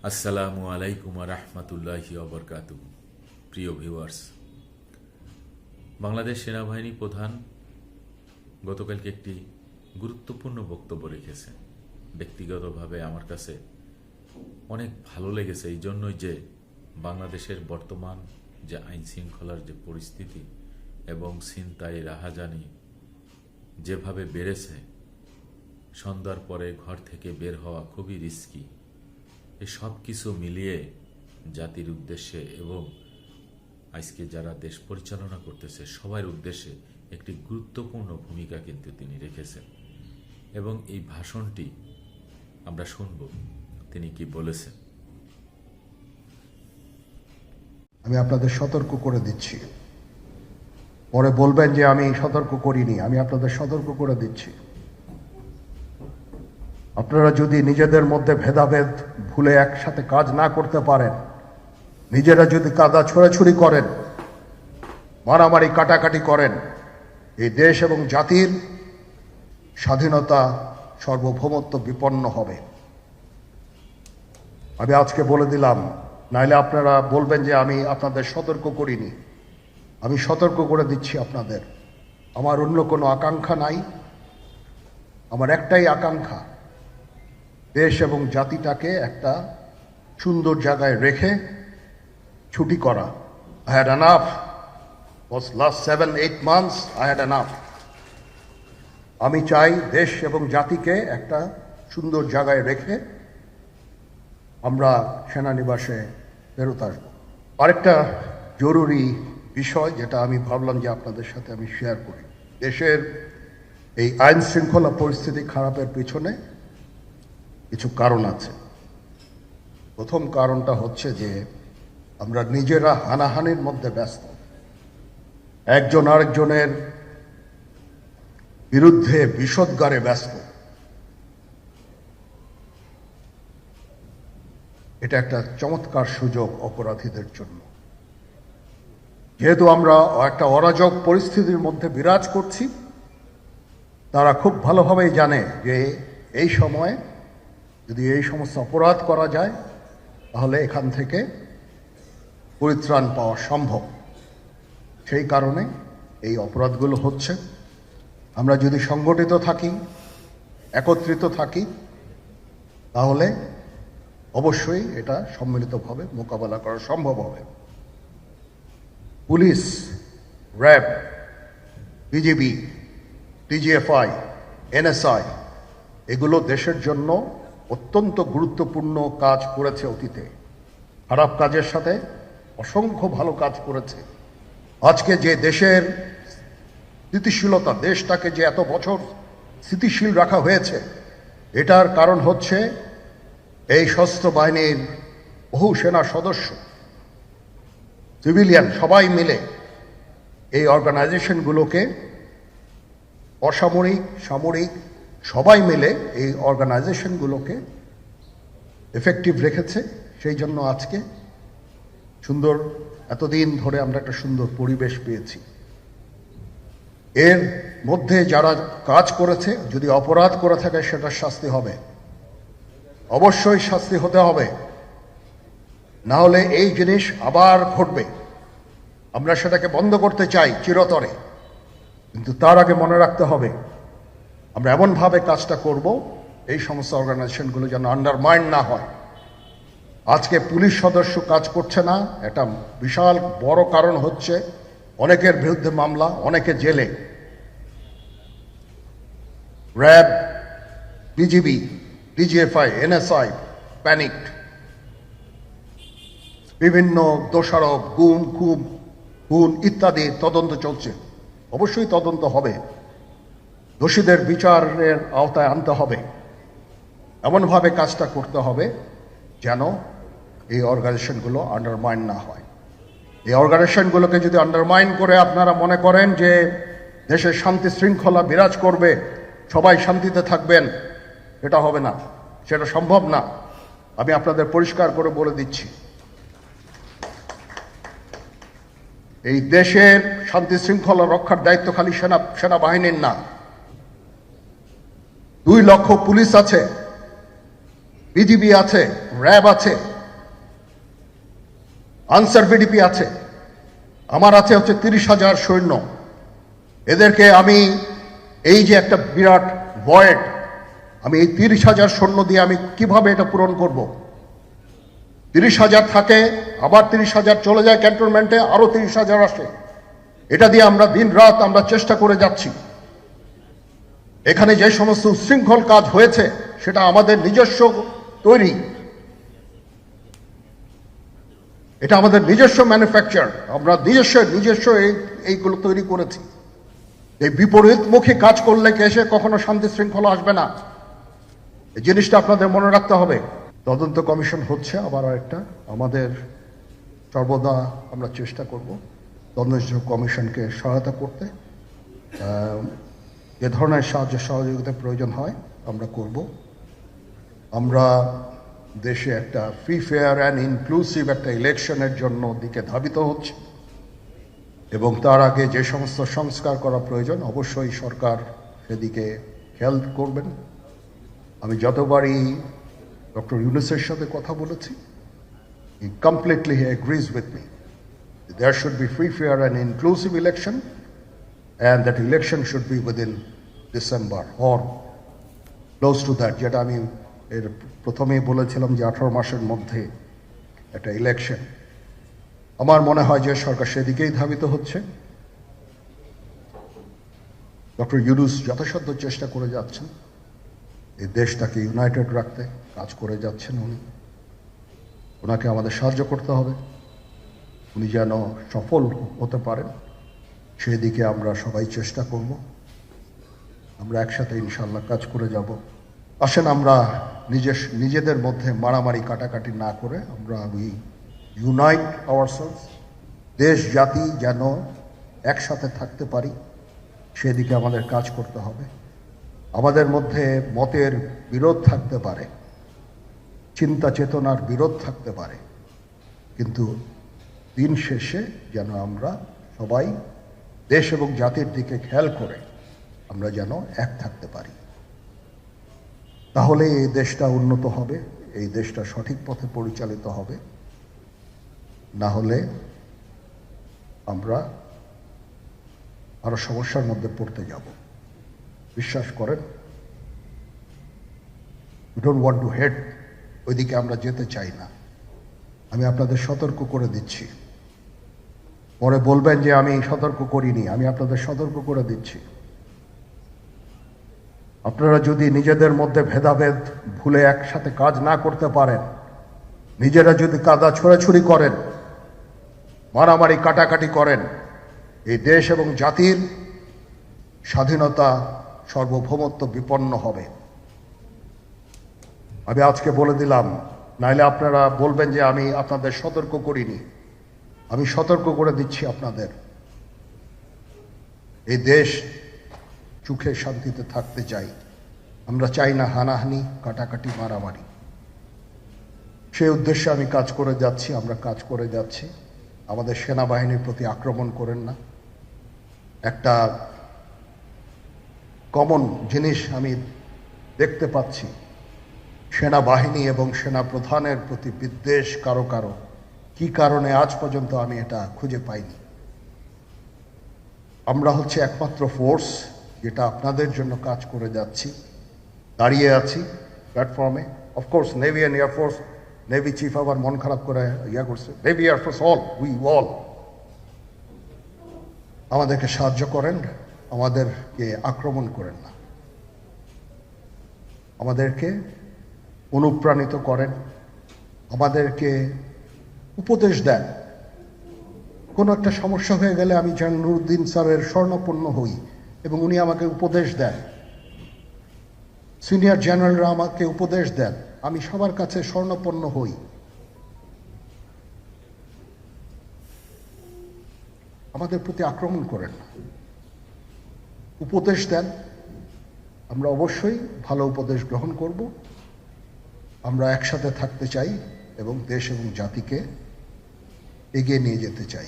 আসসালামু আলাইকুম রহমতুল্লাহি ওবরকাতু। প্রিয় ভিউয়ার্স, বাংলাদেশ সেনাবাহিনী প্রধান গতকালকে একটি গুরুত্বপূর্ণ বক্তব্য রেখেছেন। ব্যক্তিগতভাবে আমার কাছে অনেক ভালো লেগেছে, এই জন্যই যে বাংলাদেশের বর্তমান যে আইন শৃঙ্খলার যে পরিস্থিতি এবং ছিনতাই রাহাজানি যেভাবে বেড়েছে, সন্ধ্যার পরে ঘর থেকে বের হওয়া খুবই রিস্কি। এই সব কিছু মিলিয়ে জাতির উদ্দেশ্যে এবং আজকে যারা দেশ পরিচালনা করতেছে সবার উদ্দেশ্যে একটি গুরুত্বপূর্ণ ভূমিকা কিন্তু তিনি রেখেছেন এবং এই ভাষণটি আমরা শুনব তিনি কি বলেছেন। আমি আপনাদের সতর্ক করে দিচ্ছি, পরে বলবেন যে আমি সতর্ক করিনি। আমি আপনাদের সতর্ক করে দিচ্ছি, আপনারা যদি নিজেদের মধ্যে ভেদাভেদ ভুলে একসাথে কাজ না করতে পারেন, নিজেরা যদি কাদা ছোড়াছুড়ি করেন, মারামারি কাটাকাটি করেন, এই দেশ এবং জাতির স্বাধীনতা সার্বভৌমত্ব বিপন্ন হবে। আমি আজকে বলে দিলাম, নাইলে আপনারা বলবেন যে আমি আপনাদের সতর্ক করিনি। আমি সতর্ক করে দিচ্ছি আপনাদের। আমার অন্য কোনো আকাঙ্ক্ষা নাই, আমার একটাই আকাঙ্ক্ষা, দেশ এবং জাতিটাকে একটা সুন্দর জায়গায় রেখে ছুটি করা। I had enough. Was last 7-8 months I had enough. আমি চাই দেশ এবং জাতিকে একটা সুন্দর জায়গায় রেখে আমরা সেনানিবাসে ফেরত আসব। আরেকটা জরুরি বিষয় যেটা আমি ভাবলাম যে আপনাদের সাথে আমি শেয়ার করি। দেশের এই আইন শৃঙ্খলা পরিস্থিতি খারাপের পিছনে কিছু কারণ আছে। প্রথম কারণটা হচ্ছে যে আমরা নিজেরা হানাহানির মধ্যে ব্যস্ত, একজন আরেকজনের বিরুদ্ধে বিষোদ্গারে ব্যস্ত। এটা একটা চমৎকার সুযোগ অপরাধীদের জন্য। যেহেতু আমরা একটা অরাজক পরিস্থিতির মধ্যে বিরাজ করছি, তারা খুব ভালোভাবেই জানে যে এই সময়ে যদি এই সমস্ত অপরাধ করা যায় তাহলে এখান থেকে পরিত্রাণ পাওয়া সম্ভব। সেই কারণে এই অপরাধগুলো হচ্ছে। আমরা যদি সংগঠিত থাকি, একত্রিত থাকি, তাহলে অবশ্যই এটা সম্মিলিতভাবে মোকাবেলা করা সম্ভব হবে। Police, RAB, BGB, DGFI, NSI এগুলো দেশের জন্য অত্যন্ত গুরুত্বপূর্ণ কাজ করেছে অতীতে। খারাপ কাজের সাথে অসংখ্য ভালো কাজ করেছে। আজকে যে দেশের স্থিতিশীলতা, দেশটাকে যে এত বছর স্থিতিশীল রাখা হয়েছে, এটার কারণ হচ্ছে এই সশস্ত্র বাহিনীর বহু সেনা সদস্য, সিভিলিয়ান সবাই মিলে এই অর্গানাইজেশনগুলোকে, অসামরিক সামরিক সবাই মিলে এই অর্গানাইজেশনগুলোকে এফেক্টিভ রেখেছে। সেই জন্য আজকে সুন্দর, এতদিন ধরে আমরা একটা সুন্দর পরিবেশ পেয়েছি। এর মধ্যে যারা কাজ করেছে, যদি অপরাধ করে থাকে সেটার শাস্তি হবে, অবশ্যই শাস্তি হতে হবে, না হলে এই জিনিস আবার ঘটবে। আমরা সেটাকে বন্ধ করতে চাই চিরতরে, কিন্তু তার আগে মনে রাখতে হবে আমরা এমনভাবে কাজটা করব এই সমস্ত অর্গানাইজেশনগুলো যেন আন্ডারমাইন না হয়। আজকে পুলিশ সদস্য কাজ করছে না, একটা বিশাল বড় কারণ হচ্ছে অনেকের বিরুদ্ধে মামলা, অনেকে জেলে। RAB, BGB, DGFI, NSI panicked. বিভিন্ন দোষারোপ, গুম, খুন ইত্যাদি তদন্ত চলছে। অবশ্যই তদন্ত হবে, দোষীদের বিচারের আওতায় আনতে হবে। এমনভাবে কাজটা করতে হবে যেন এই অর্গানাইজেশনগুলো আন্ডারমাইন না হয়। এই অর্গানাইজেশনগুলোকে যদি আন্ডারমাইন করে আপনারা মনে করেন যে দেশের শান্তি শৃঙ্খলা বিরাজ করবে, সবাই শান্তিতে থাকবেন, এটা হবে না, সেটা সম্ভব না। আমি আপনাদের পরিষ্কার করে বলে দিচ্ছি, এই দেশের শান্তি শৃঙ্খলা রক্ষার দায়িত্ব খালি সেনাবাহিনীর না। 2 লক্ষ পুলিশ আছে, বিজিবি আছে, র্যাব আছে, আনসার বিডিপি আছে, আমার আছে হচ্ছে 30,000 সৈন্য। এদেরকে আমি এই যে একটা বিরাট ভয়েড, আমি এই 30,000 সৈন্য দিয়ে আমি কিভাবে এটা পূরণ করব? 30,000 থাকে, আবার 30,000 চলে যায় ক্যান্টনমেন্টে, আরো 30,000 আসে। এটা দিয়ে আমরা দিন রাত আমরা চেষ্টা করে যাচ্ছি। এখানে যে সমস্ত উচ্ছৃঙ্খল কাজ হয়েছে সেটা আমাদের নিজস্ব তৈরি, এটা আমাদের নিজস্ব ম্যানুফ্যাকচার, আমরা নিজস্ব এইগুলো তৈরি করেছি। এই বিপরীতমুখী কাজ করলে এসে কখনো শান্তি শৃঙ্খলা আসবে না, এই জিনিসটা আপনাদের মনে রাখতে হবে। তদন্ত কমিশন হচ্ছে, আবার আরেকটা আমাদের সর্বদা আমরা চেষ্টা করব তদন্ত কমিশনকে সহায়তা করতে। যে ধরনের সাহায্য সহযোগিতার প্রয়োজন হয় আমরা করব। আমরা দেশে একটা ফ্রি ফেয়ার অ্যান্ড ইনক্লুসিভ একটা ইলেকশনের জন্য দিকে ধাবিত হচ্ছে, এবং তার আগে যে সমস্ত সংস্কার করা প্রয়োজন অবশ্যই সরকার সেদিকে খেয়াল করবেন। আমি যতবারই ডক্টর ইউনূসের সাথে কথা বলেছি, হি completely agrees with me, there should be free, fair and inclusive election, and that election should be within December or close to that, যেটা আমি এর প্রথমেই বলেছিলাম যে 18 মাসের মধ্যে একটা ইলেকশন। আমার মনে হয় যে সরকার সেদিকেই ধাবিত হচ্ছে। ডক্টর ইউনূস যথাসাধ্য চেষ্টা করে যাচ্ছেন এই দেশটাকে ইউনাইটেড রাখতে, কাজ করে যাচ্ছেন উনি। ওনাকে আমাদের সাহায্য করতে হবে, উনি যেন সফল হতে পারেন সেদিকে আমরা সবাই চেষ্টা করব। আমরা একসাথে ইনশাল্লাহ কাজ করে যাব। আসেন আমরা নিজেদের মধ্যে মারামারি কাটাকাটি না করে আমরা ইউনাইট আওয়ারসেলস, দেশ জাতি যেন একসাথে থাকতে পারি সেদিকে আমাদের কাজ করতে হবে। আমাদের মধ্যে মতের বিরোধ থাকতে পারে, চিন্তা চেতনার বিরোধ থাকতে পারে, কিন্তু দিন শেষে যেন আমরা সবাই দেশ এবং জাতির দিকে খেয়াল করে আমরা যেন এক থাকতে পারি। তাহলে এই দেশটা উন্নত হবে, এই দেশটা সঠিক পথে পরিচালিত হবে। না হলে আমরা আরো সমস্যার মধ্যে পড়তে যাব। বিশ্বাস করেন, we don't want to head, ওইদিকে আমরা যেতে চাই না। আমি আপনাদের সতর্ক করে দিচ্ছি, পরে বলবেন যে আমি সতর্ক করিনি, আমি আপনাদের সতর্ক করে দিচ্ছি। আপনারা যদি নিজেদের মধ্যে ভেদাভেদ ভুলে একসাথে কাজ না করতে পারেন, নিজেরা যদি কাদা ছোড়াছুড়ি করেন, মারামারি কাটাকাটি করেন, এই দেশ এবং জাতির স্বাধীনতা সার্বভৌমত্ব বিপন্ন হবে। আমি আজকে বলে দিলাম, নাইলে আপনারা বলবেন যে আমি আপনাদের সতর্ক করিনি। আমি সতর্ক করে দিচ্ছি আপনাদের। এই দেশ সুখে শান্তিতে থাকতে চাই, আমরা চাই না হানাহানি কাটাকাটি মারামারি। সেই উদ্দেশ্যে আমি কাজ করে যাচ্ছি, আমরা কাজ করে যাচ্ছি। আমাদের সেনাবাহিনীর প্রতি আক্রমণ করেন না। একটা কমন জিনিস আমি দেখতে পাচ্ছি, সেনাবাহিনী এবং সেনা প্রধানের প্রতি বিদ্বেষ কারো কারো, কি কারণে আজ পর্যন্ত আমি এটা খুঁজে পাইনি। আমরা হচ্ছে একমাত্র ফোর্স যেটা আপনাদের জন্য কাজ করে যাচ্ছি, দাঁড়িয়ে আছি প্ল্যাটফর্মে। Of course navy and air force, navy chief আবার মন খারাপ করে করছে, navy air force all, we all আমাদেরকে সাহায্য করেন, আমাদেরকে আক্রমণ করেন না, আমাদেরকে অনুপ্রাণিত করেন, আমাদেরকে উপদেশ দেন। কোনো একটা সমস্যা হয়ে গেলে আমি যেন নুরুদ্দিন স্যারের স্বর্ণপন্ন হই এবং উনি আমাকে উপদেশ দেন, সিনিয়র জেনারেলরা আমাকে উপদেশ দেন, আমি সবার কাছে স্বর্ণপন্ন হই। আমাদের প্রতি আক্রমণ করেন না, উপদেশ দেন। আমরা অবশ্যই ভালো উপদেশ গ্রহণ করব। আমরা একসাথে থাকতে চাই এবং দেশ এবং জাতিকে এগিয়ে নিয়ে যেতে চাই।